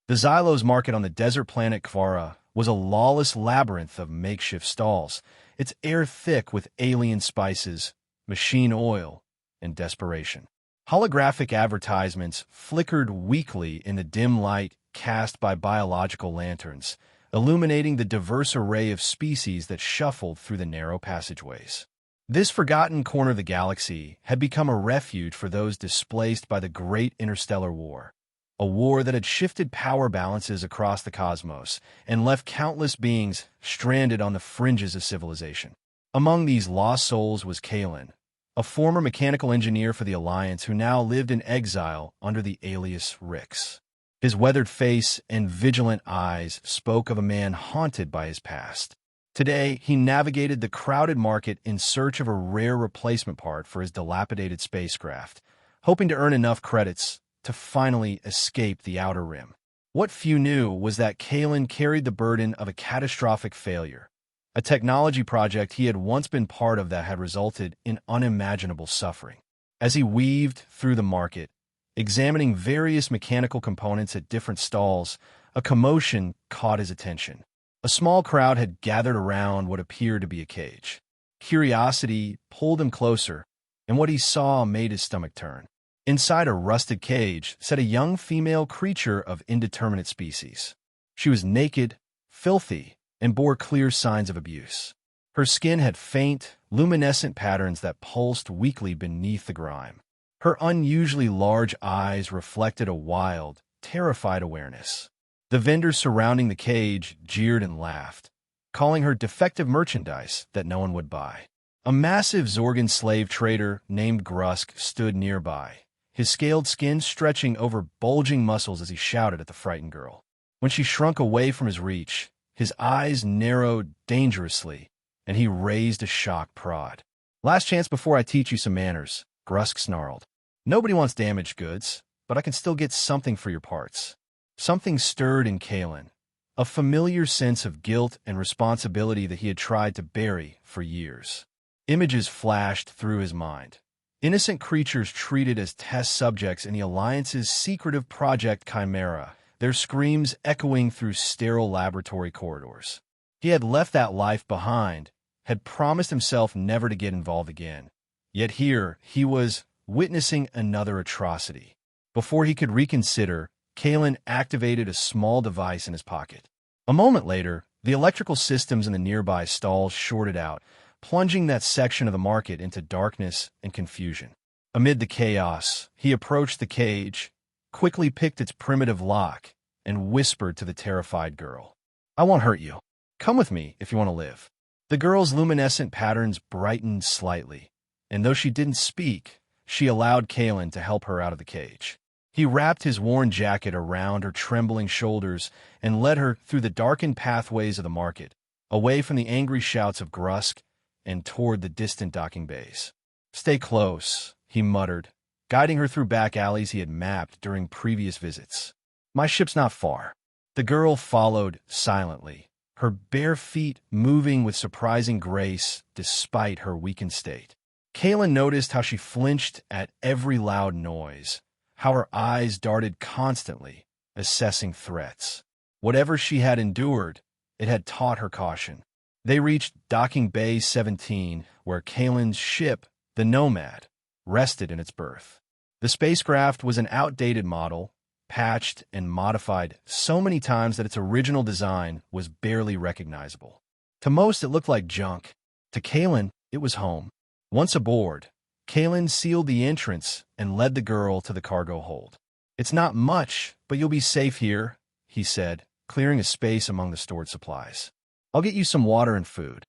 The Xylos market on the desert planet Kvara was a lawless labyrinth of makeshift stalls, its air thick with alien spices, machine oil, and desperation. Holographic advertisements flickered weakly in the dim light cast by biological lanterns, illuminating the diverse array of species that shuffled through the narrow passageways. This forgotten corner of the galaxy had become a refuge for those displaced by the Great Interstellar War, a war that had shifted power balances across the cosmos and left countless beings stranded on the fringes of civilization. Among these lost souls was Kalen, a former mechanical engineer for the Alliance who now lived in exile under the alias Rix. His weathered face and vigilant eyes spoke of a man haunted by his past. Today, he navigated the crowded market in search of a rare replacement part for his dilapidated spacecraft, hoping to earn enough credits to finally escape the Outer Rim. What few knew was that Kalen carried the burden of a catastrophic failure, a technology project he had once been part of that had resulted in unimaginable suffering. As he weaved through the market, examining various mechanical components at different stalls, a commotion caught his attention. A small crowd had gathered around what appeared to be a cage. Curiosity pulled him closer, and what he saw made his stomach turn. Inside a rusted cage sat a young female creature of indeterminate species. She was naked, filthy, and bore clear signs of abuse. Her skin had faint, luminescent patterns that pulsed weakly beneath the grime. Her unusually large eyes reflected a wild, terrified awareness. The vendors surrounding the cage jeered and laughed, calling her defective merchandise that no one would buy. A massive Zorgan slave trader named Grusk stood nearby, his scaled skin stretching over bulging muscles as he shouted at the frightened girl. When she shrunk away from his reach, his eyes narrowed dangerously, and he raised a shocked prod. "Last chance before I teach you some manners," Grusk snarled. "Nobody wants damaged goods, but I can still get something for your parts." Something stirred in Kalen, a familiar sense of guilt and responsibility that he had tried to bury for years. Images flashed through his mind. Innocent creatures treated as test subjects in the Alliance's secretive Project Chimera, their screams echoing through sterile laboratory corridors. He had left that life behind, had promised himself never to get involved again. Yet here he was witnessing another atrocity. Before he could reconsider, Kalen activated a small device in his pocket. A moment later, the electrical systems in the nearby stalls shorted out, plunging that section of the market into darkness and confusion. Amid the chaos, he approached the cage, quickly picked its primitive lock, and whispered to the terrified girl, "I won't hurt you. Come with me if you want to live." The girl's luminescent patterns brightened slightly, and though she didn't speak, she allowed Kalen to help her out of the cage. He wrapped his worn jacket around her trembling shoulders and led her through the darkened pathways of the market, away from the angry shouts of Grusk and toward the distant docking bays. "Stay close," he muttered, guiding her through back alleys he had mapped during previous visits. "My ship's not far." The girl followed silently, her bare feet moving with surprising grace despite her weakened state. Kalen noticed how she flinched at every loud noise, how her eyes darted constantly, assessing threats. Whatever she had endured, it had taught her caution. They reached Docking Bay 17, where Kalen's ship, the Nomad, rested in its berth. The spacecraft was an outdated model, patched and modified so many times that its original design was barely recognizable. To most, it looked like junk. To Kalen, it was home. Once aboard, Kalen sealed the entrance and led the girl to the cargo hold. "It's not much, but you'll be safe here," he said, clearing a space among the stored supplies. "I'll get you some water and food."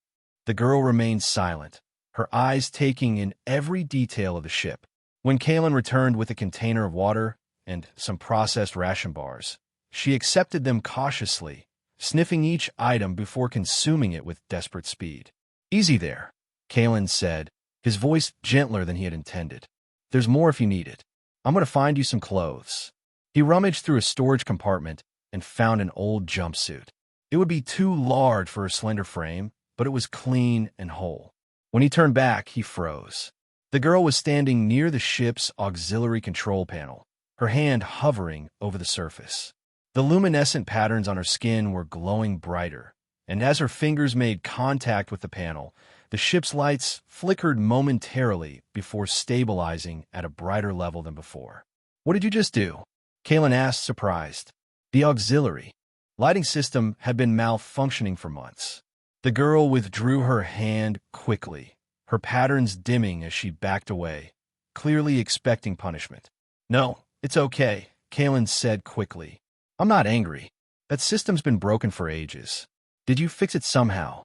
The girl remained silent, her eyes taking in every detail of the ship. When Kalen returned with a container of water and some processed ration bars, she accepted them cautiously, sniffing each item before consuming it with desperate speed. "Easy there," Kalen said, his voice gentler than he had intended. "There's more if you need it. I'm going to find you some clothes." He rummaged through a storage compartment and found an old jumpsuit. It would be too large for her slender frame, but it was clean and whole. When he turned back, he froze. The girl was standing near the ship's auxiliary control panel, her hand hovering over the surface. The luminescent patterns on her skin were glowing brighter, and as her fingers made contact with the panel, the ship's lights flickered momentarily before stabilizing at a brighter level than before. "What did you just do?" Kalen asked, surprised. The auxiliary lighting system had been malfunctioning for months. The girl withdrew her hand quickly, her patterns dimming as she backed away, clearly expecting punishment. "No, it's okay," Kalen said quickly. "I'm not angry. That system's been broken for ages. Did you fix it somehow?"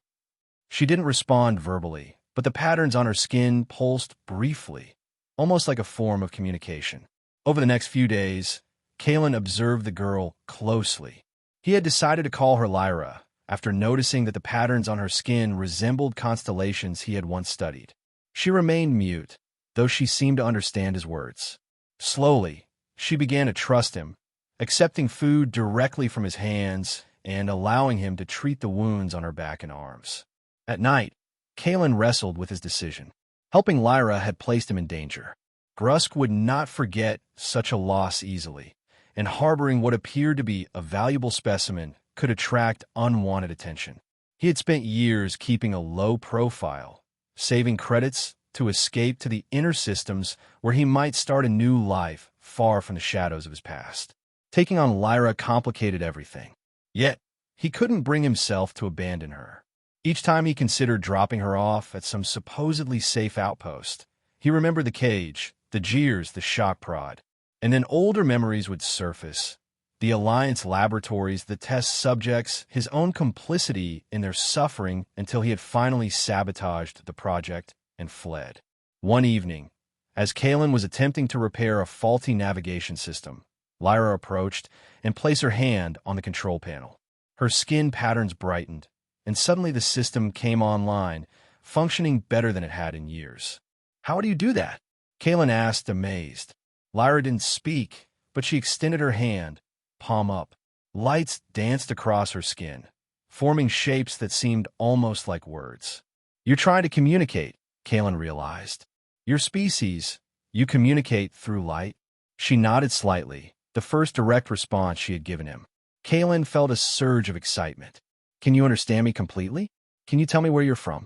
She didn't respond verbally, but the patterns on her skin pulsed briefly, almost like a form of communication. Over the next few days, Kalen observed the girl closely. He had decided to call her Lyra, after noticing that the patterns on her skin resembled constellations he had once studied. She remained mute, though she seemed to understand his words. Slowly, she began to trust him, accepting food directly from his hands and allowing him to treat the wounds on her back and arms. At night, Kalen wrestled with his decision. Helping Lyra had placed him in danger. Grusk would not forget such a loss easily, and harboring what appeared to be a valuable specimen could attract unwanted attention. He had spent years keeping a low profile, saving credits to escape to the inner systems where he might start a new life far from the shadows of his past. Taking on Lyra complicated everything. Yet, he couldn't bring himself to abandon her. Each time he considered dropping her off at some supposedly safe outpost, he remembered the cage, the jeers, the shock prod, and then older memories would surface. The Alliance laboratories, the test subjects, his own complicity in their suffering until he had finally sabotaged the project and fled. One evening, as Kalen was attempting to repair a faulty navigation system, Lyra approached and placed her hand on the control panel. Her skin patterns brightened, and suddenly the system came online, functioning better than it had in years. "How do you do that?" Kalen asked, amazed. Lyra didn't speak, but she extended her hand, palm up. Lights danced across her skin, forming shapes that seemed almost like words. "You're trying to communicate," Kalen realized. "Your species, you communicate through light?" She nodded slightly, the first direct response she had given him. Kalen felt a surge of excitement. "Can you understand me completely? Can you tell me where you're from?"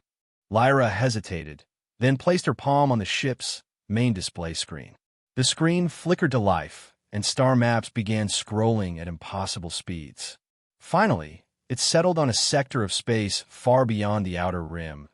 Lyra hesitated, then placed her palm on the ship's main display screen. The screen flickered to life, and star maps began scrolling at impossible speeds. Finally, it settled on a sector of space far beyond the outer rim,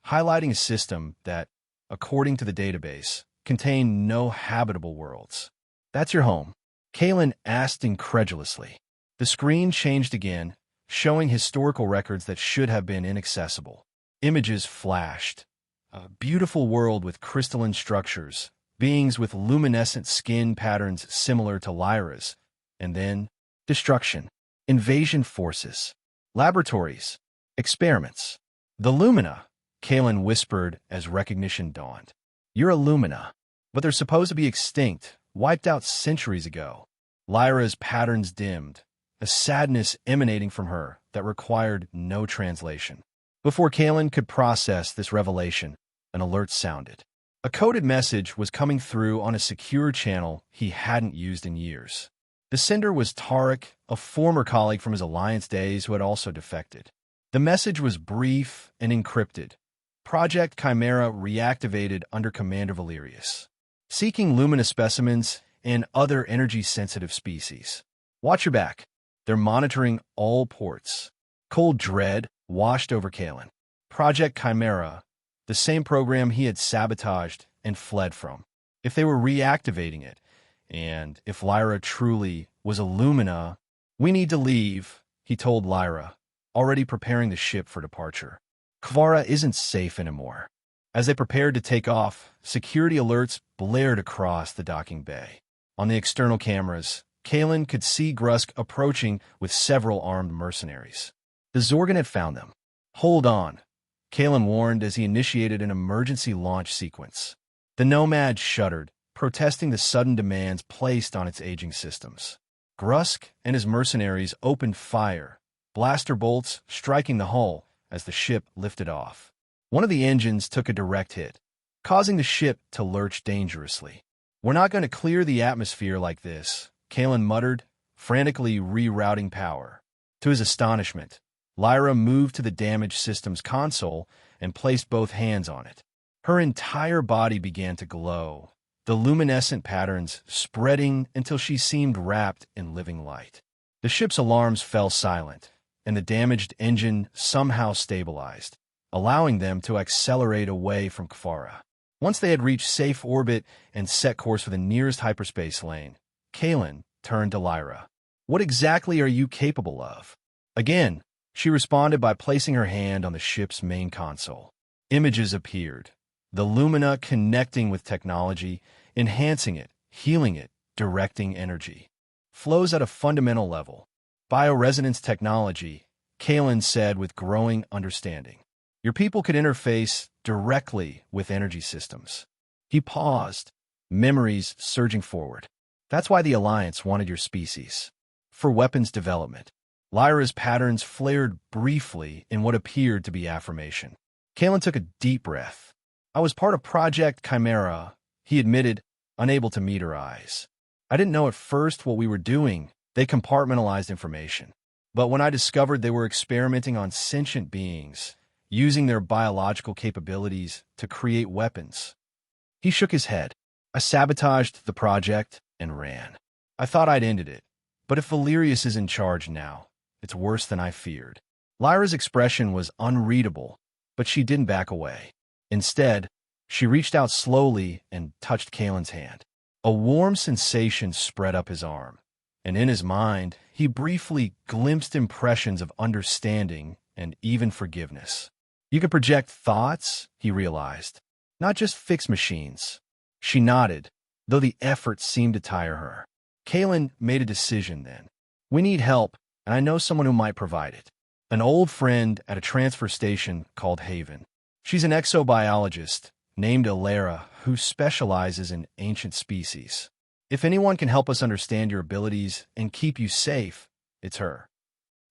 highlighting a system that, according to the database, contained no habitable worlds. "That's your home?" Kalen asked incredulously. The screen changed again, showing historical records that should have been inaccessible. Images flashed. A beautiful world with crystalline structures, beings with luminescent skin patterns similar to Lyra's, and then destruction, invasion forces, laboratories, experiments. "The Lumina," Kalen whispered as recognition dawned. "You're a Lumina, but they're supposed to be extinct, wiped out centuries ago." Lyra's patterns dimmed, a sadness emanating from her that required no translation. Before Kalen could process this revelation, an alert sounded. A coded message was coming through on a secure channel he hadn't used in years. The sender was Tarek, a former colleague from his Alliance days who had also defected. The message was brief and encrypted. Project Chimera reactivated under Commander Valerius. Seeking Lumina specimens and other energy-sensitive species. Watch your back. They're monitoring all ports. Cold dread washed over Kalen. Project Chimera, the same program he had sabotaged and fled from. If they were reactivating it, and if Lyra truly was a Lumina, "We need to leave," he told Lyra, already preparing the ship for departure. Kvara isn't safe anymore. As they prepared to take off, security alerts blared across the docking bay. On the external cameras, Kalen could see Grusk approaching with several armed mercenaries. The Zorgon had found them. "Hold on," Kalen warned as he initiated an emergency launch sequence. The Nomad shuddered, protesting the sudden demands placed on its aging systems. Grusk and his mercenaries opened fire, blaster bolts striking the hull as the ship lifted off. One of the engines took a direct hit, causing the ship to lurch dangerously. "We're not going to clear the atmosphere like this," Kalen muttered, frantically rerouting power. To his astonishment, Lyra moved to the damaged system's console and placed both hands on it. Her entire body began to glow, the luminescent patterns spreading until she seemed wrapped in living light. The ship's alarms fell silent, and the damaged engine somehow stabilized, allowing them to accelerate away from Kfara. Once they had reached safe orbit and set course for the nearest hyperspace lane, Kalen turned to Lyra. "What exactly are you capable of?" Again, she responded by placing her hand on the ship's main console. Images appeared, the lumina connecting with technology, enhancing it, healing it, directing energy. "Flows at a fundamental level. Bioresonance technology," Kalen said with growing understanding. "Your people could interface directly with energy systems." He paused, memories surging forward. "That's why the Alliance wanted your species. For weapons development." Lyra's patterns flared briefly in what appeared to be affirmation. Kalen took a deep breath. "I was part of Project Chimera," he admitted, unable to meet her eyes. "I didn't know at first what we were doing. They compartmentalized information. But when I discovered they were experimenting on sentient beings, using their biological capabilities to create weapons." He shook his head. "I sabotaged the project and ran. I thought I'd ended it. But if Valerius is in charge now, it's worse than I feared." Lyra's expression was unreadable, but she didn't back away. Instead, she reached out slowly and touched Kalen's hand. A warm sensation spread up his arm, and in his mind, he briefly glimpsed impressions of understanding and even forgiveness. You could project thoughts, he realized, not just fix machines. She nodded, though the effort seemed to tire her. Kalen made a decision then. "We need help, and I know someone who might provide it. An old friend at a transfer station called Haven. She's an exobiologist named Ilera who specializes in ancient species. If anyone can help us understand your abilities and keep you safe, it's her."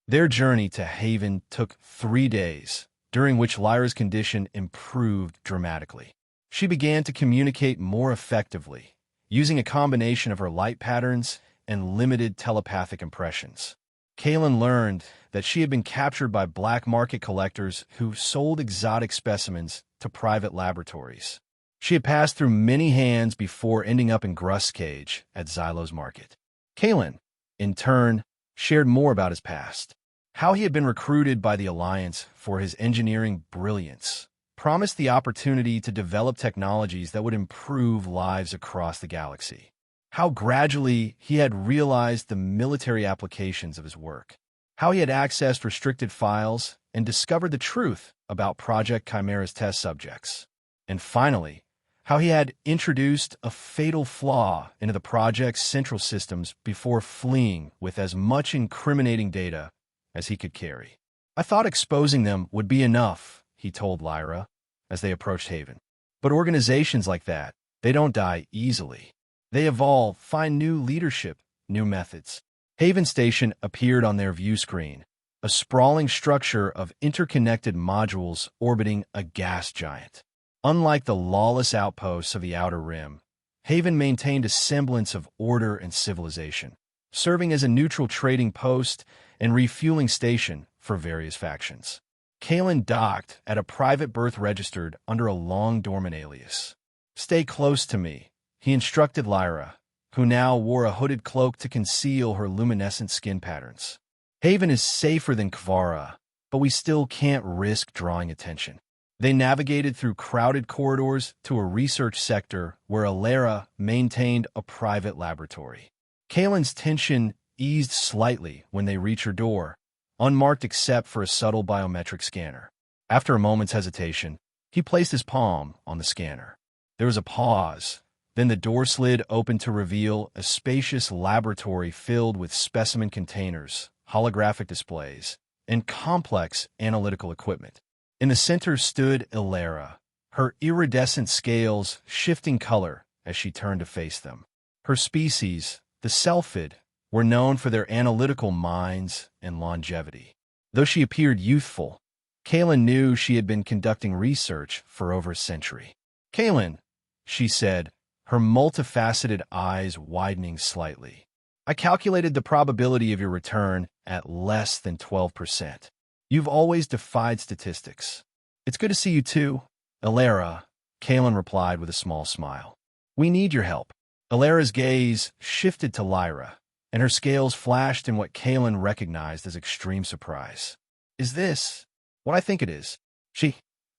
Their journey to Haven took 3 days, during which Lyra's condition improved dramatically. She began to communicate more effectively, using a combination of her light patterns and limited telepathic impressions. Kalen learned that she had been captured by black market collectors who sold exotic specimens to private laboratories. She had passed through many hands before ending up in Gruss Cage at Xylo's market. Kalen, in turn, shared more about his past. How he had been recruited by the Alliance for his engineering brilliance, promised the opportunity to develop technologies that would improve lives across the galaxy. How gradually he had realized the military applications of his work. How he had accessed restricted files and discovered the truth about Project Chimera's test subjects. And finally, how he had introduced a fatal flaw into the project's central systems before fleeing with as much incriminating data as he could carry. "I thought exposing them would be enough," he told Lyra as they approached Haven. "But organizations like that, they don't die easily. They evolve, find new leadership, new methods." Haven Station appeared on their view screen, a sprawling structure of interconnected modules orbiting a gas giant. Unlike the lawless outposts of the Outer Rim, Haven maintained a semblance of order and civilization, serving as a neutral trading post and refueling station for various factions. Kalen docked at a private berth registered under a long-dormant alias. "Stay close to me," he instructed Lyra, who now wore a hooded cloak to conceal her luminescent skin patterns. "Haven is safer than Kvara, but we still can't risk drawing attention." They navigated through crowded corridors to a research sector where Ilera maintained a private laboratory. Kalen's tension eased slightly when they reached her door, unmarked except for a subtle biometric scanner. After a moment's hesitation, he placed his palm on the scanner. There was a pause. Then the door slid open to reveal a spacious laboratory filled with specimen containers, holographic displays, and complex analytical equipment. In the center stood Ilera, her iridescent scales shifting color as she turned to face them. Her species, the Selphid, were known for their analytical minds and longevity. Though she appeared youthful, Kalen knew she had been conducting research for over a century. "Kalen," she said, her multifaceted eyes widening slightly. I calculated the probability of your return at less than 12%. You've always defied statistics. It's good to see you too, Alara, Kalen replied with a small smile. We need your help. Alara's gaze shifted to Lyra, and her scales flashed in what Kalen recognized as extreme surprise. Is this what I think it is?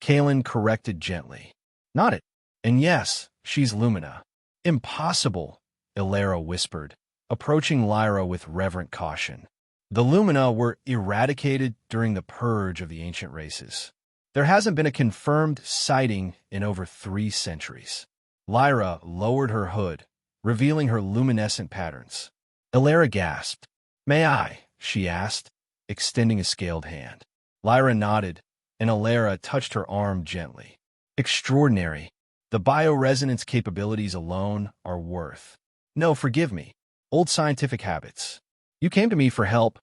Kalen corrected gently. Not it. And yes, she's Lumina. Impossible, Alara whispered, approaching Lyra with reverent caution. The Lumina were eradicated during the purge of the ancient races. There hasn't been a confirmed sighting in over 3 centuries. Lyra lowered her hood, revealing her luminescent patterns. Alara gasped. May I? She asked, extending a scaled hand. Lyra nodded, and Alara touched her arm gently. Extraordinary. The bioresonance capabilities alone are worth. No, forgive me. Old scientific habits. You came to me for help,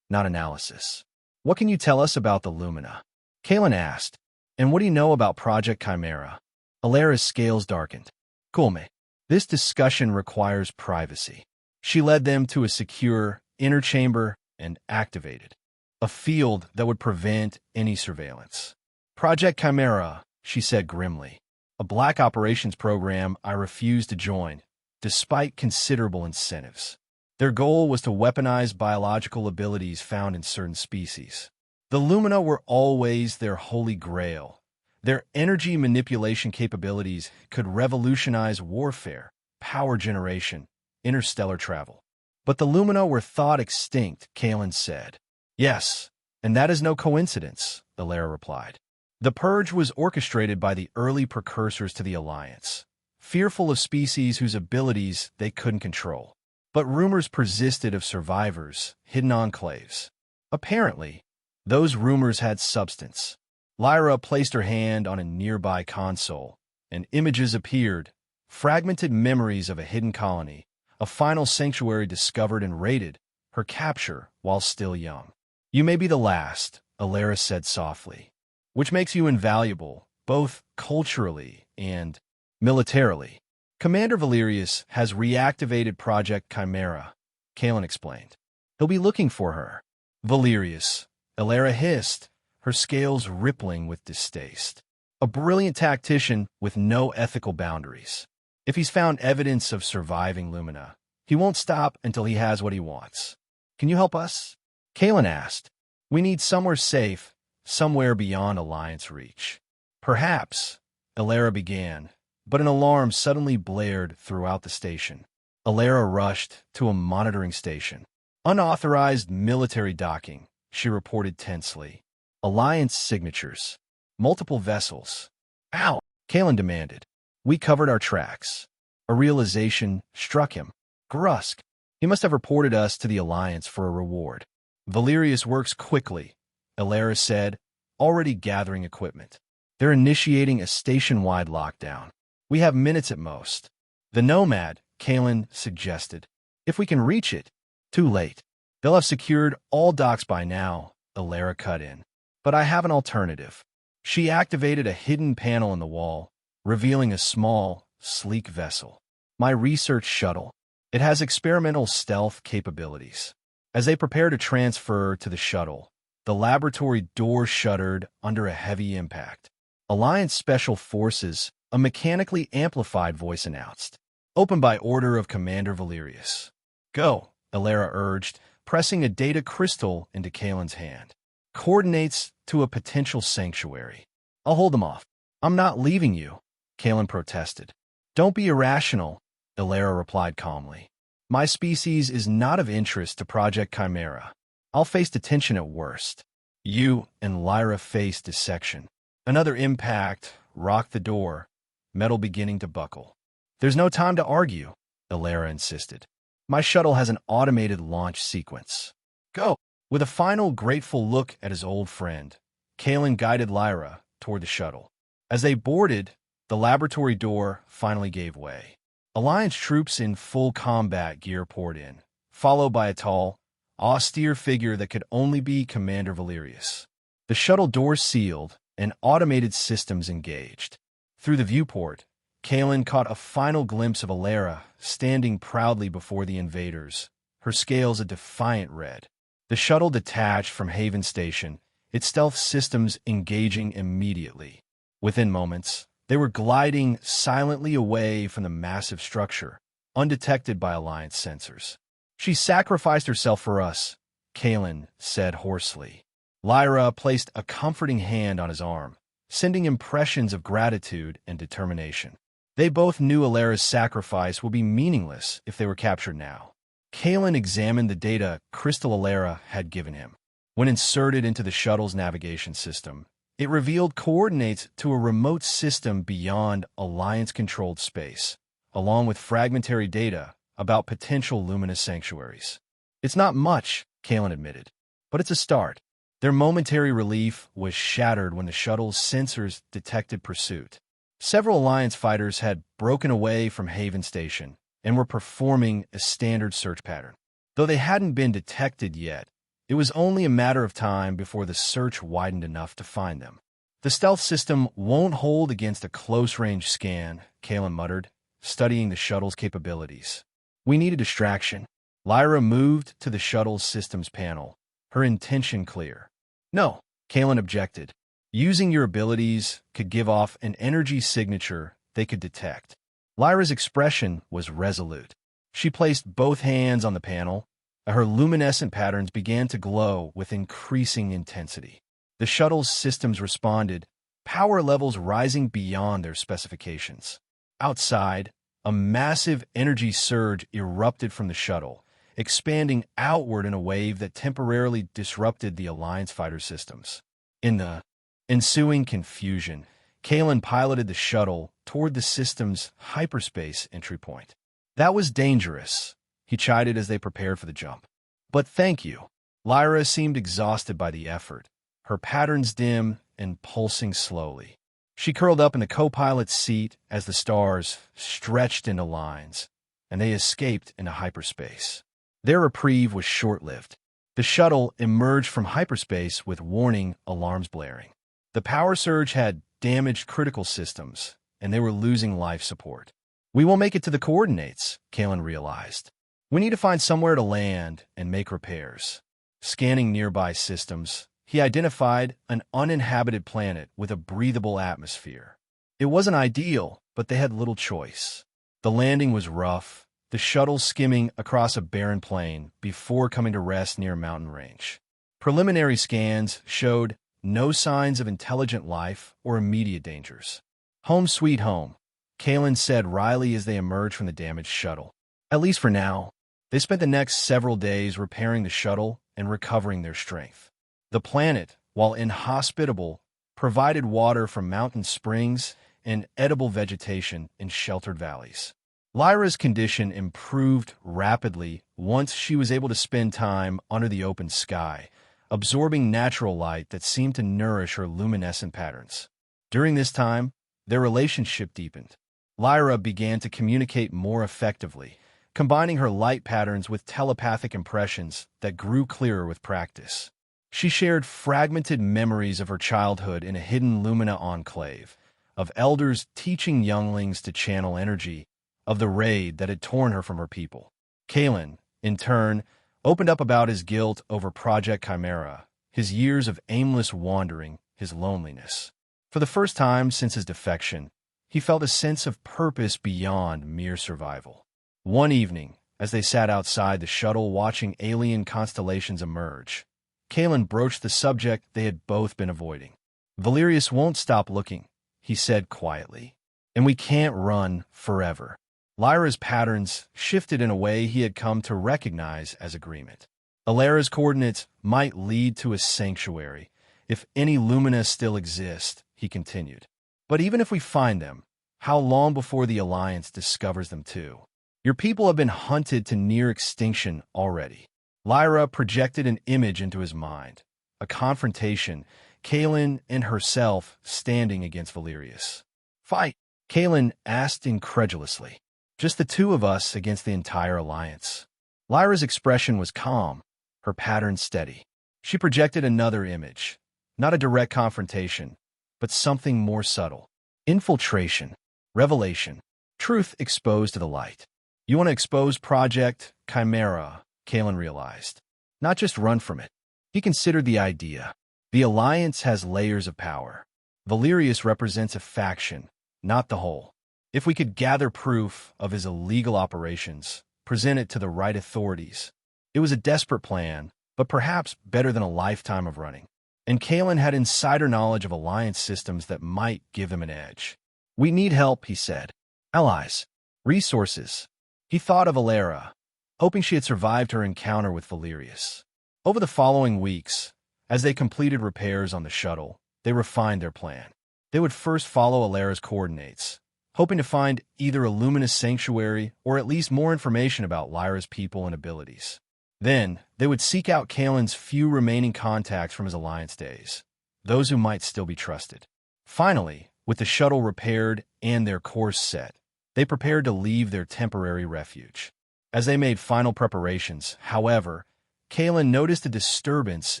not analysis. What can you tell us about the Lumina? Kalen asked. And what do you know about Project Chimera? Alara's scales darkened. Kulme. This discussion requires privacy. She led them to a secure inner chamber and activated a field that would prevent any surveillance. Project Chimera, she said grimly. A black operations program I refused to join, despite considerable incentives. Their goal was to weaponize biological abilities found in certain species. The Lumina were always their holy grail. Their energy manipulation capabilities could revolutionize warfare, power generation, interstellar travel. But the Lumina were thought extinct, Kalen said. Yes, and that is no coincidence, Alara replied. The purge was orchestrated by the early precursors to the Alliance, fearful of species whose abilities they couldn't control. But rumors persisted of survivors, hidden enclaves. Apparently, those rumors had substance. Lyra placed her hand on a nearby console, and images appeared, fragmented memories of a hidden colony, a final sanctuary discovered and raided, her capture while still young. You may be the last, Alara said softly, which makes you invaluable, both culturally and militarily. Commander Valerius has reactivated Project Chimera, Kalen explained. He'll be looking for her. Valerius, Alara hissed, her scales rippling with distaste. A brilliant tactician with no ethical boundaries. If he's found evidence of surviving Lumina, he won't stop until he has what he wants. Can you help us? Kalen asked. We need somewhere safe, somewhere beyond Alliance reach. Perhaps, Alara began, but an alarm suddenly blared throughout the station. Alara rushed to a monitoring station. Unauthorized military docking, she reported tensely. Alliance signatures. Multiple vessels. Ow! Kalen demanded. We covered our tracks. A realization struck him. Grusk. He must have reported us to the Alliance for a reward. Valerius works quickly, Alara said, already gathering equipment. They're initiating a station-wide lockdown. We have minutes at most. The Nomad, Kalen suggested. If we can reach it. Too late. They'll have secured all docks by now, Alara cut in. But I have an alternative. She activated a hidden panel in the wall, revealing a small, sleek vessel. My research shuttle. It has experimental stealth capabilities. As they prepare to transfer to the shuttle, the laboratory door shuttered under a heavy impact. Alliance Special Forces, a mechanically amplified voice announced. Open by order of Commander Valerius. Go, Alara urged, pressing a data crystal into Kalen's hand. Coordinates to a potential sanctuary. I'll hold them off. I'm not leaving you, Kalen protested. Don't be irrational, Alara replied calmly. My species is not of interest to Project Chimera. I'll face detention at worst. You and Lyra face dissection. Another impact rocked the door, metal beginning to buckle. There's no time to argue, Alara insisted. My shuttle has an automated launch sequence. Go! With a final grateful look at his old friend, Kalen guided Lyra toward the shuttle. As they boarded, the laboratory door finally gave way. Alliance troops in full combat gear poured in, followed by a tall, austere figure that could only be Commander Valerius. The shuttle door sealed and automated systems engaged. Through the viewport, Kalen caught a final glimpse of Alara standing proudly before the invaders, her scales a defiant red. The shuttle detached from Haven Station, its stealth systems engaging immediately. Within moments, they were gliding silently away from the massive structure, undetected by Alliance sensors. "She sacrificed herself for us," Kalen said hoarsely. Lyra placed a comforting hand on his arm, sending impressions of gratitude and determination. They both knew Alara's sacrifice would be meaningless if they were captured now. Kalen examined the data Crystal Alara had given him. When inserted into the shuttle's navigation system, it revealed coordinates to a remote system beyond Alliance-controlled space, along with fragmentary data about potential luminous sanctuaries. "It's not much," Kalen admitted, "but it's a start." Their momentary relief was shattered when the shuttle's sensors detected pursuit. Several Alliance fighters had broken away from Haven Station and were performing a standard search pattern. Though they hadn't been detected yet, it was only a matter of time before the search widened enough to find them. "The stealth system won't hold against a close-range scan," Kalen muttered, studying the shuttle's capabilities. "We need a distraction." Lyra moved to the shuttle's systems panel, her intention clear. "No," Kalen objected. "Using your abilities could give off an energy signature they could detect." Lyra's expression was resolute. She placed both hands on the panel. Her luminescent patterns began to glow with increasing intensity. The shuttle's systems responded, power levels rising beyond their specifications. Outside, a massive energy surge erupted from the shuttle, expanding outward in a wave that temporarily disrupted the Alliance fighter systems. In the ensuing confusion, Kalen piloted the shuttle toward the system's hyperspace entry point. "That was dangerous," he chided as they prepared for the jump. "But thank you." Lyra seemed exhausted by the effort, her patterns dim and pulsing slowly. She curled up in the co-pilot's seat as the stars stretched into lines, and they escaped into hyperspace. Their reprieve was short-lived. The shuttle emerged from hyperspace with warning alarms blaring. The power surge had damaged critical systems, and they were losing life support. "We won't make it to the coordinates," Kalen realized. "We need to find somewhere to land and make repairs." Scanning nearby systems, he identified an uninhabited planet with a breathable atmosphere. It wasn't ideal, but they had little choice. The landing was rough, the shuttle skimming across a barren plain before coming to rest near a mountain range. Preliminary scans showed no signs of intelligent life or immediate dangers. "Home sweet home," Kalen said wryly as they emerged from the damaged shuttle. "At least for now." They spent the next several days repairing the shuttle and recovering their strength. The planet, while inhospitable, provided water from mountain springs and edible vegetation in sheltered valleys. Lyra's condition improved rapidly once she was able to spend time under the open sky, absorbing natural light that seemed to nourish her luminescent patterns. During this time, their relationship deepened. Lyra began to communicate more effectively, combining her light patterns with telepathic impressions that grew clearer with practice. She shared fragmented memories of her childhood in a hidden Lumina enclave, of elders teaching younglings to channel energy, of the raid that had torn her from her people. Kalen, in turn, opened up about his guilt over Project Chimera, his years of aimless wandering, his loneliness. For the first time since his defection, he felt a sense of purpose beyond mere survival. One evening, as they sat outside the shuttle watching alien constellations emerge, Kalen broached the subject they had both been avoiding. "Valerius won't stop looking," he said quietly, "and we can't run forever." Lyra's patterns shifted in a way he had come to recognize as agreement. Alara's coordinates might lead to a sanctuary, if any Lumina still exist, he continued. "But even if we find them, how long before the Alliance discovers them too? Your people have been hunted to near extinction already." Lyra projected an image into his mind, a confrontation, Kalen and herself standing against Valerius. "Fight?" Kalen asked incredulously. "Just the two of us against the entire Alliance." Lyra's expression was calm, her pattern steady. She projected another image, not a direct confrontation, but something more subtle. Infiltration, revelation, truth exposed to the light. "You want to expose Project Chimera," Kalen realized. Not just run from it. He considered the idea. The Alliance has layers of power. Valerius represents a faction, not the whole. If we could gather proof of his illegal operations, present it to the right authorities. It was a desperate plan, but perhaps better than a lifetime of running. And Kalen had insider knowledge of Alliance systems that might give him an edge. We need help, he said. Allies. Resources. He thought of Alara, hoping she had survived her encounter with Valerius. Over the following weeks, as they completed repairs on the shuttle, they refined their plan. They would first follow Alara's coordinates, hoping to find either a luminous sanctuary or at least more information about Lyra's people and abilities. Then, they would seek out Kalen's few remaining contacts from his Alliance days, those who might still be trusted. Finally, with the shuttle repaired and their course set, they prepared to leave their temporary refuge. As they made final preparations, however, Kalen noticed a disturbance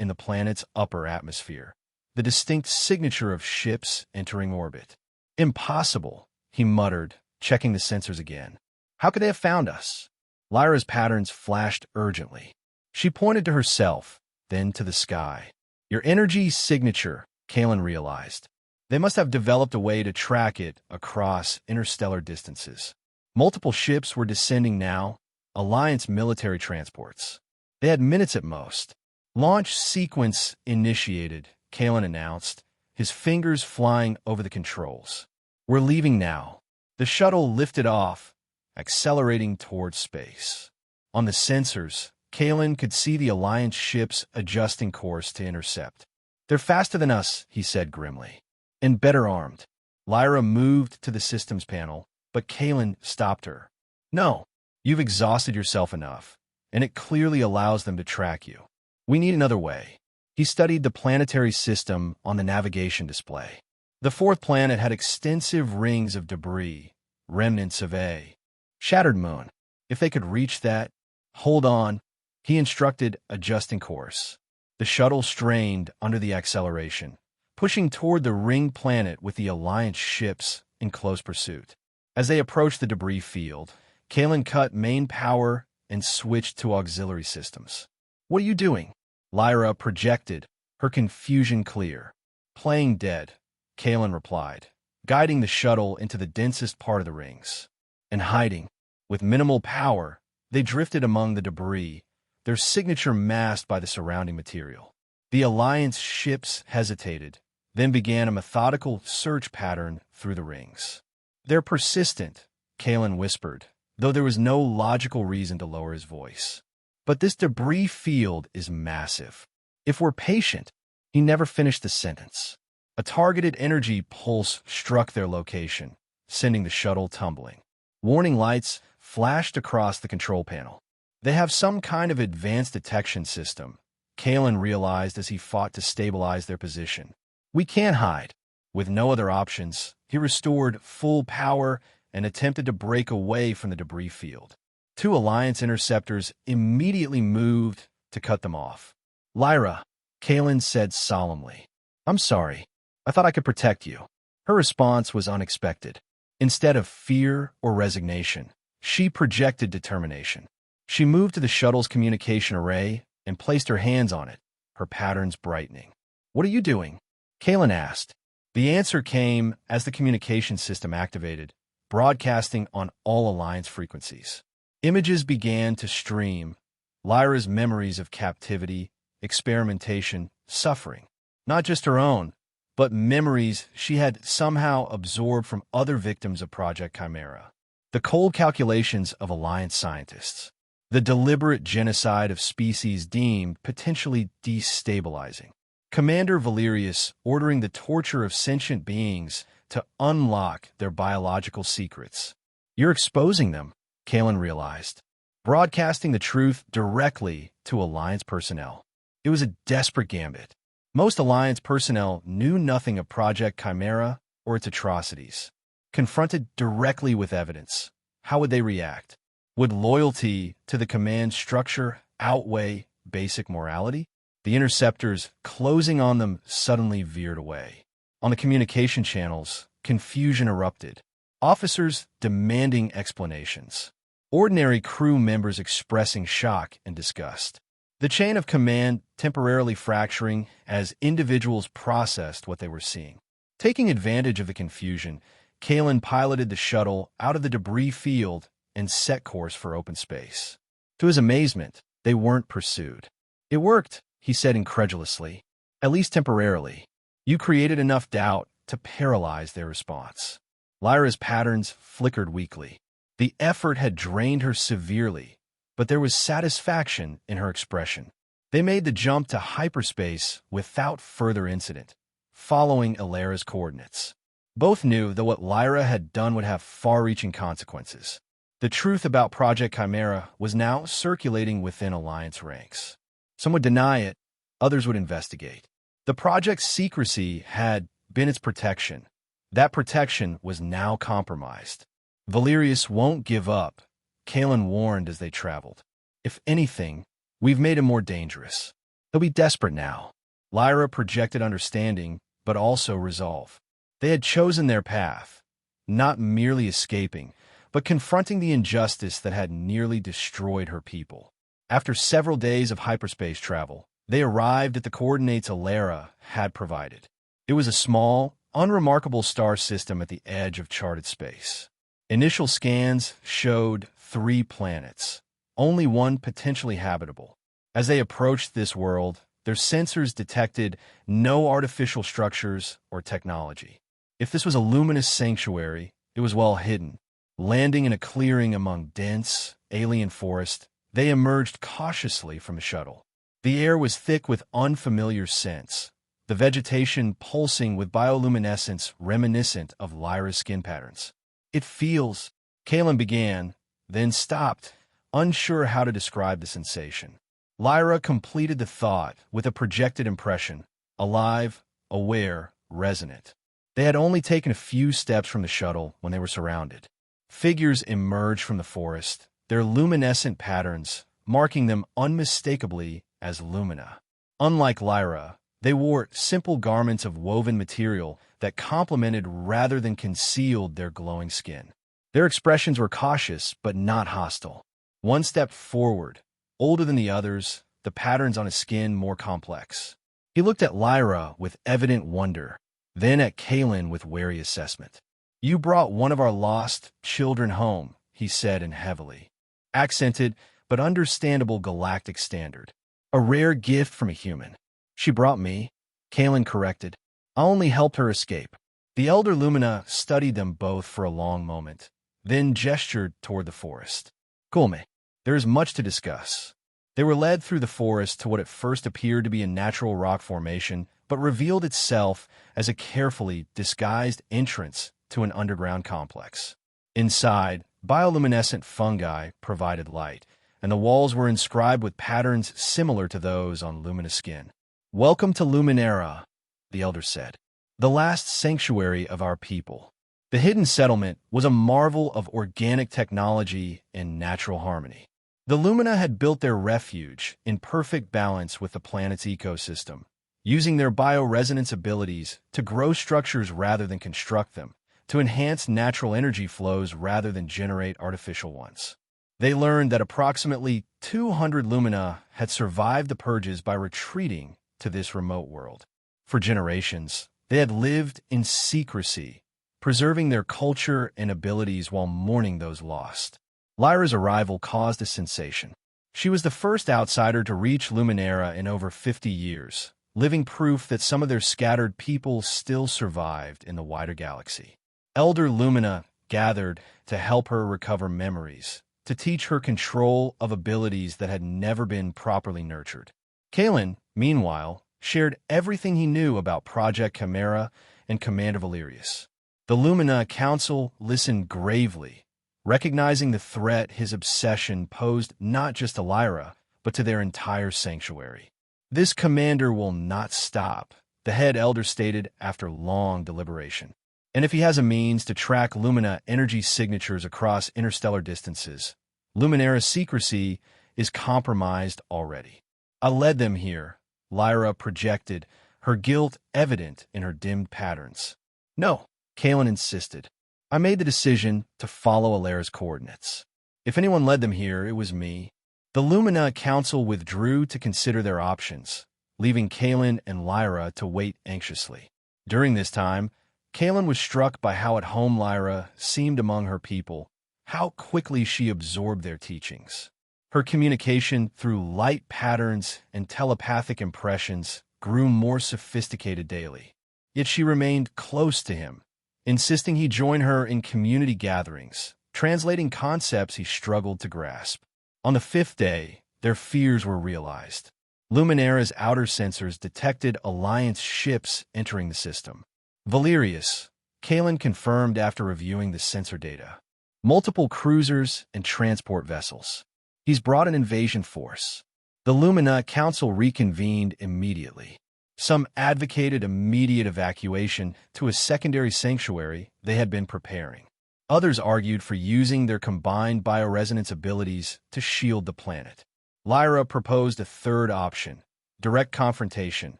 in the planet's upper atmosphere, the distinct signature of ships entering orbit. Impossible, he muttered, checking the sensors again. How could they have found us? Lyra's patterns flashed urgently. She pointed to herself, then to the sky. Your energy signature, Kalen realized. They must have developed a way to track it across interstellar distances. Multiple ships were descending now, Alliance military transports. They had minutes at most. Launch sequence initiated, Kalen announced, his fingers flying over the controls. We're leaving now. The shuttle lifted off, accelerating towards space. On the sensors, Kalen could see the Alliance ships adjusting course to intercept. They're faster than us, he said grimly. And better armed. Lyra moved to the systems panel, but Kalen stopped her. No, you've exhausted yourself enough, and it clearly allows them to track you. We need another way. He studied the planetary system on the navigation display. The fourth planet had extensive rings of debris, remnants of a shattered moon. If they could reach that, hold on, he instructed, adjusting course. The shuttle strained under the acceleration, pushing toward the ring planet with the Alliance ships in close pursuit. As they approached the debris field, Kalen cut main power and switched to auxiliary systems. What are you doing? Lyra projected, her confusion clear. Playing dead, Kalen replied, guiding the shuttle into the densest part of the rings. And hiding. With minimal power, they drifted among the debris, their signature masked by the surrounding material. The Alliance ships hesitated, then began a methodical search pattern through the rings. They're persistent, Kalen whispered, though there was no logical reason to lower his voice. But this debris field is massive. If we're patient, he never finished the sentence. A targeted energy pulse struck their location, sending the shuttle tumbling. Warning lights flashed across the control panel. They have some kind of advanced detection system, Kalen realized as he fought to stabilize their position. We can't hide. With no other options, he restored full power and attempted to break away from the debris field. Two Alliance interceptors immediately moved to cut them off. Lyra, Kalen said solemnly. I'm sorry. I thought I could protect you. Her response was unexpected. Instead of fear or resignation, she projected determination. She moved to the shuttle's communication array and placed her hands on it, her patterns brightening. What are you doing? Kalen asked. The answer came as the communication system activated, broadcasting on all Alliance frequencies. Images began to stream, Lyra's memories of captivity, experimentation, suffering. Not just her own, but memories she had somehow absorbed from other victims of Project Chimera. The cold calculations of Alliance scientists. The deliberate genocide of species deemed potentially destabilizing. Commander Valerius ordering the torture of sentient beings to unlock their biological secrets. You're exposing them, Kalen realized, broadcasting the truth directly to Alliance personnel. It was a desperate gambit. Most Alliance personnel knew nothing of Project Chimera or its atrocities. Confronted directly with evidence, how would they react? Would loyalty to the command structure outweigh basic morality? The interceptors closing on them suddenly veered away. On the communication channels, confusion erupted. Officers demanding explanations. ordinary crew members expressing shock and disgust. The chain of command temporarily fracturing as individuals processed what they were seeing. Taking advantage of the confusion, Kalen piloted the shuttle out of the debris field and set course for open space. To his amazement, they weren't pursued. "It worked," he said incredulously. "At least temporarily. You created enough doubt to paralyze their response." Lyra's patterns flickered weakly. The effort had drained her severely, but there was satisfaction in her expression. They made the jump to hyperspace without further incident, following Ilara's coordinates. Both knew that what Lyra had done would have far-reaching consequences. The truth about Project Chimera was now circulating within Alliance ranks. Some would deny it, others would investigate. The project's secrecy had been its protection. That protection was now compromised. "Valerius won't give up," Kalen warned as they traveled. "If anything, we've made him more dangerous. He'll be desperate now." Lyra projected understanding, but also resolve. They had chosen their path, not merely escaping, but confronting the injustice that had nearly destroyed her people. After several days of hyperspace travel, they arrived at the coordinates Ilara had provided. It was a small, unremarkable star system at the edge of charted space. Initial scans showed 3 planets, only one potentially habitable. As they approached this world, their sensors detected no artificial structures or technology. If this was a luminous sanctuary, it was well hidden. Landing in a clearing among dense, alien forest, they emerged cautiously from the shuttle. The air was thick with unfamiliar scents, the vegetation pulsing with bioluminescence reminiscent of Lyra's skin patterns. "It feels," Kalen began, then stopped, unsure how to describe the sensation. Lyra completed the thought with a projected impression: alive, aware, resonant. They had only taken a few steps from the shuttle when they were surrounded. Figures emerged from the forest, their luminescent patterns marking them unmistakably as Lumina. Unlike Lyra, they wore simple garments of woven material that complemented rather than concealed their glowing skin. Their expressions were cautious but not hostile. One stepped forward, older than the others, the patterns on his skin more complex. He looked at Lyra with evident wonder, then at Kalen with wary assessment. "You brought one of our lost children home," he said in heavily accented but understandable galactic standard. "A rare gift from a human." "She brought me," Kalen corrected. "I only helped her escape." The elder Lumina studied them both for a long moment, then gestured toward the forest. "Kulme, there is much to discuss." They were led through the forest to what at first appeared to be a natural rock formation, but revealed itself as a carefully disguised entrance to an underground complex. Inside, bioluminescent fungi provided light, and the walls were inscribed with patterns similar to those on Lumina's skin. "Welcome to Luminera," the elder said, "the last sanctuary of our people." The hidden settlement was a marvel of organic technology and natural harmony. The Lumina had built their refuge in perfect balance with the planet's ecosystem, using their bioresonance abilities to grow structures rather than construct them, to enhance natural energy flows rather than generate artificial ones. They learned that approximately 200 Lumina had survived the purges by retreating to this remote world. For generations, they had lived in secrecy, preserving their culture and abilities while mourning those lost. Lyra's arrival caused a sensation. She was the first outsider to reach Luminera in over 50 years, living proof that some of their scattered people still survived in the wider galaxy. Elder Lumina gathered to help her recover memories, to teach her control of abilities that had never been properly nurtured. Kalen, meanwhile, shared everything he knew about Project Chimera and Commander Valerius. The Lumina Council listened gravely, recognizing the threat his obsession posed not just to Lyra, but to their entire sanctuary. "This commander will not stop," the head elder stated after long deliberation. "And if he has a means to track Lumina energy signatures across interstellar distances, Luminera's secrecy is compromised already." "I led them here," Lyra projected, her guilt evident in her dimmed patterns. "No," Kalen insisted. "I made the decision to follow Alara's coordinates." If anyone led them here, it was me. The Lumina Council withdrew to consider their options, leaving Kalen and Lyra to wait anxiously. During this time, Kalen was struck by how at home Lyra seemed among her people, how quickly she absorbed their teachings. Her communication through light patterns and telepathic impressions grew more sophisticated daily. Yet she remained close to him, insisting he join her in community gatherings, translating concepts he struggled to grasp. On the fifth day, their fears were realized. Luminara's outer sensors detected Alliance ships entering the system. Valerius, Kalen confirmed after reviewing the sensor data. Multiple cruisers and transport vessels. He's brought an invasion force. The Lumina Council reconvened immediately. Some advocated immediate evacuation to a secondary sanctuary they had been preparing. Others argued for using their combined bioresonance abilities to shield the planet. Lyra proposed a third option, direct confrontation,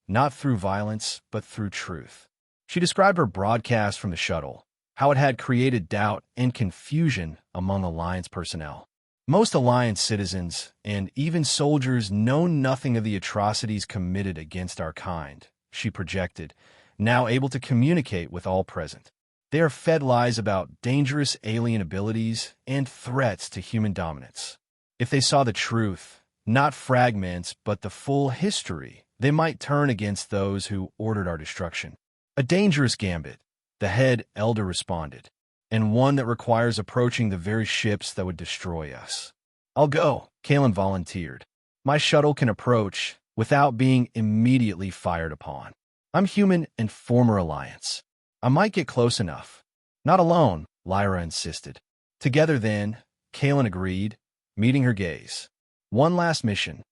not through violence, but through truth. She described her broadcast from the shuttle, how it had created doubt and confusion among Alliance personnel. Most Alliance citizens, and even soldiers, know nothing of the atrocities committed against our kind, she projected, now able to communicate with all present. They are fed lies about dangerous alien abilities and threats to human dominance. If they saw the truth, not fragments, but the full history, they might turn against those who ordered our destruction. A dangerous gambit, the head elder responded, and one that requires approaching the very ships that would destroy us. I'll go, Kalen volunteered. My shuttle can approach without being immediately fired upon. I'm human and former Alliance. I might get close enough. Not alone, Lyra insisted. Together then, Kalen agreed, meeting her gaze. One last mission.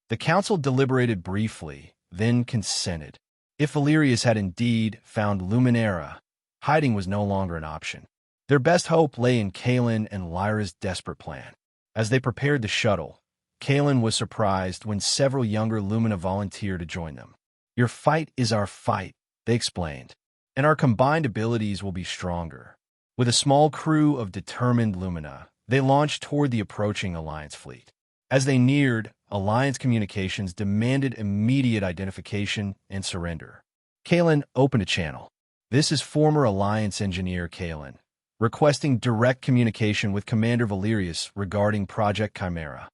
The council deliberated briefly, then consented. If Valerius had indeed found Luminara, hiding was no longer an option. Their best hope lay in Kalen and Lyra's desperate plan. As they prepared the shuttle, Kalen was surprised when several younger Lumina volunteered to join them. Your fight is our fight, they explained, and our combined abilities will be stronger. With a small crew of determined Lumina, they launched toward the approaching Alliance fleet. As they neared, Alliance communications demanded immediate identification and surrender. Kalen opened a channel. This is former Alliance engineer Kalen, requesting direct communication with Commander Valerius regarding Project Chimera.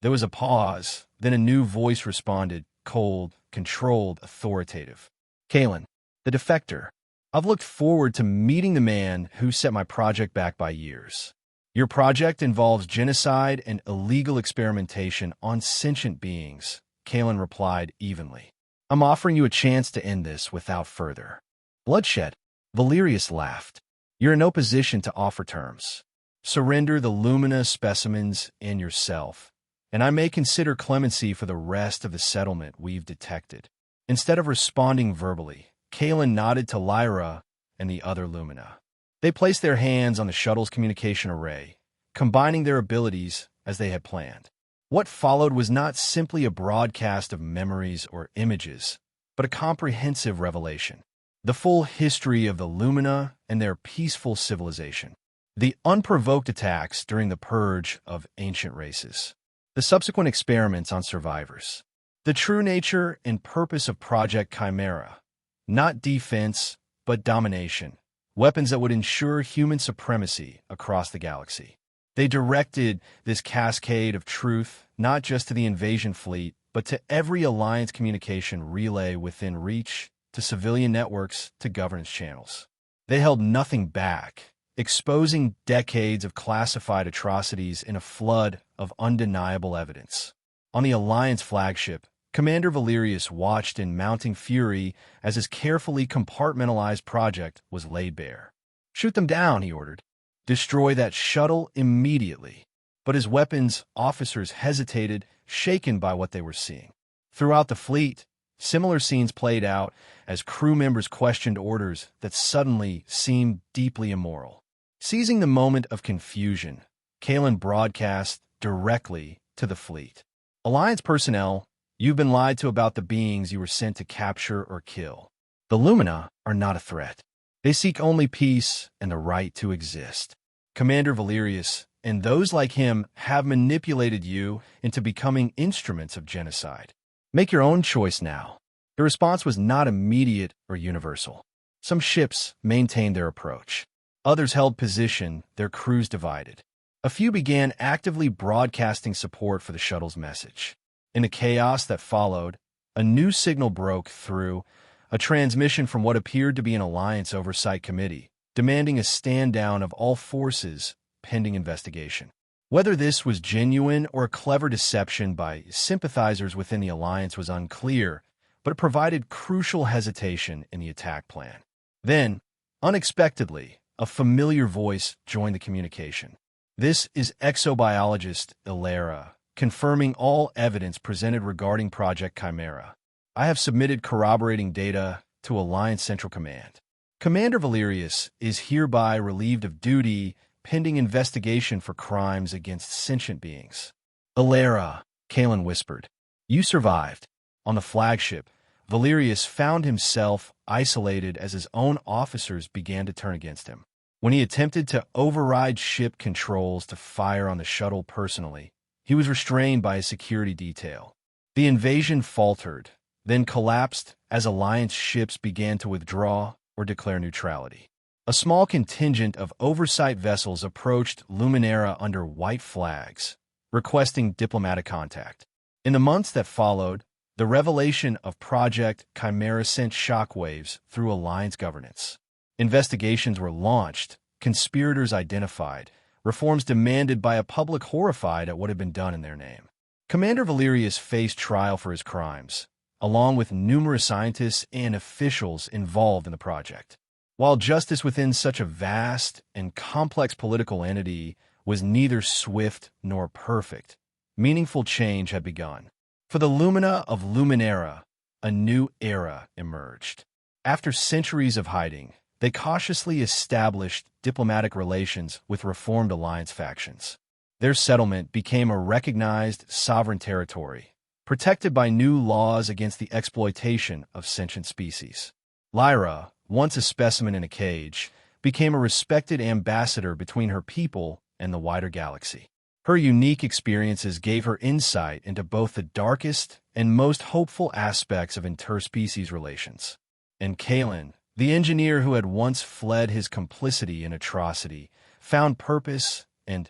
There was a pause, then a new voice responded, cold, controlled, authoritative. Kalen, the defector. I've looked forward to meeting the man who set my project back by years. Your project involves genocide and illegal experimentation on sentient beings, Kalen replied evenly. I'm offering you a chance to end this without further bloodshed. Valerius laughed. You're in no position to offer terms. Surrender the Lumina specimens and yourself, and I may consider clemency for the rest of the settlement we've detected. Instead of responding verbally, Kalen nodded to Lyra and the other Lumina. They placed their hands on the shuttle's communication array, combining their abilities as they had planned. What followed was not simply a broadcast of memories or images, but a comprehensive revelation. The full history of the Lumina and their peaceful civilization. The unprovoked attacks during the purge of ancient races. The subsequent experiments on survivors. The true nature and purpose of Project Chimera. Not defense, but domination. Weapons that would ensure human supremacy across the galaxy. They directed this cascade of truth not just to the invasion fleet, but to every Alliance communication relay within reach, to civilian networks, to governance channels. They held nothing back, exposing decades of classified atrocities in a flood of undeniable evidence. On the Alliance flagship, Commander Valerius watched in mounting fury as his carefully compartmentalized project was laid bare. Shoot them down, he ordered. Destroy that shuttle immediately. But his weapons officers hesitated, shaken by what they were seeing. Throughout the fleet, similar scenes played out as crew members questioned orders that suddenly seemed deeply immoral. Seizing the moment of confusion, Kalen broadcast directly to the fleet. Alliance personnel, you've been lied to about the beings you were sent to capture or kill. The Lumina are not a threat. They seek only peace and the right to exist. Commander Valerius, and those like him have manipulated you into becoming instruments of genocide. Make your own choice now. The response was not immediate or universal. Some ships maintained their approach. Others held position, their crews divided. A few began actively broadcasting support for the shuttle's message. In the chaos that followed, a new signal broke through, a transmission from what appeared to be an Alliance Oversight Committee, demanding a stand-down of all forces pending investigation. Whether this was genuine or a clever deception by sympathizers within the Alliance was unclear, but it provided crucial hesitation in the attack plan. Then, unexpectedly, a familiar voice joined the communication. This is exobiologist Ilera, confirming all evidence presented regarding Project Chimera. I have submitted corroborating data to Alliance Central Command. Commander Valerius is hereby relieved of duty pending investigation for crimes against sentient beings. Ilera, Kalen whispered. You survived. On the flagship, Valerius found himself isolated as his own officers began to turn against him. When he attempted to override ship controls to fire on the shuttle personally, he was restrained by a security detail. The invasion faltered, then collapsed as Alliance ships began to withdraw or declare neutrality. A small contingent of oversight vessels approached Luminera under white flags, requesting diplomatic contact. In the months that followed, the revelation of Project Chimera sent shockwaves through Alliance governance. Investigations were launched, conspirators identified, reforms demanded by a public horrified at what had been done in their name. Commander Valerius faced trial for his crimes, along with numerous scientists and officials involved in the project. While justice within such a vast and complex political entity was neither swift nor perfect, meaningful change had begun. For the Lumina of Luminera, a new era emerged. After centuries of hiding, they cautiously established diplomatic relations with reformed Alliance factions. Their settlement became a recognized sovereign territory, protected by new laws against the exploitation of sentient species. Lyra, once a specimen in a cage, became a respected ambassador between her people and the wider galaxy. Her unique experiences gave her insight into both the darkest and most hopeful aspects of interspecies relations. And Kalen, the engineer who had once fled his complicity in atrocity, found purpose and,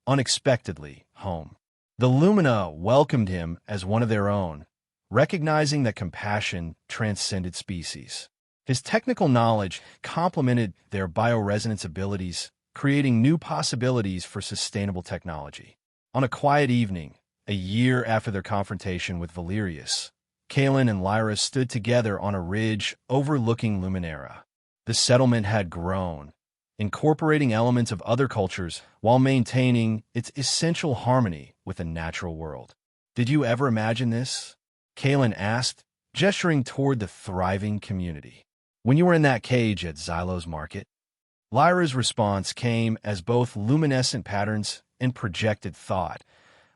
unexpectedly, home. The Lumina welcomed him as one of their own, recognizing that compassion transcended species. His technical knowledge complemented their bioresonance abilities, creating new possibilities for sustainable technology. On a quiet evening, a year after their confrontation with Valerius, Kalen and Lyra stood together on a ridge overlooking Luminera. The settlement had grown, incorporating elements of other cultures while maintaining its essential harmony with the natural world. Did you ever imagine this? Kalen asked, gesturing toward the thriving community. When you were in that cage at Xylo's market? Lyra's response came as both luminescent patterns and projected thought,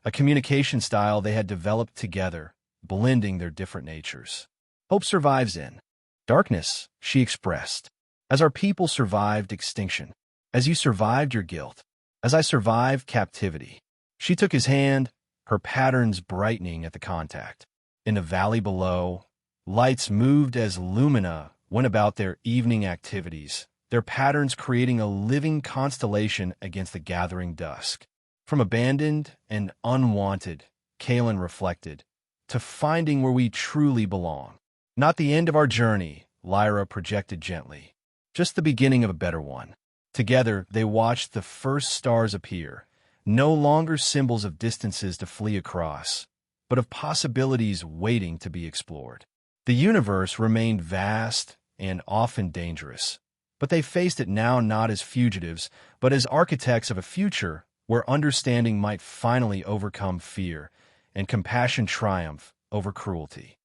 a communication style they had developed together, blending their different natures. Hope survives in darkness, she expressed, as our people survived extinction, as you survived your guilt, as I survived captivity. She took his hand, her patterns brightening at the contact. In the valley below, lights moved as Lumina went about their evening activities, their patterns creating a living constellation against the gathering dusk. From abandoned and unwanted, Kalen reflected, to finding where we truly belong. Not the end of our journey, Lyra projected gently, just the beginning of a better one. Together, they watched the first stars appear, no longer symbols of distances to flee across, but of possibilities waiting to be explored. The universe remained vast and often dangerous, but they faced it now not as fugitives, but as architects of a future where understanding might finally overcome fear and compassion triumph over cruelty.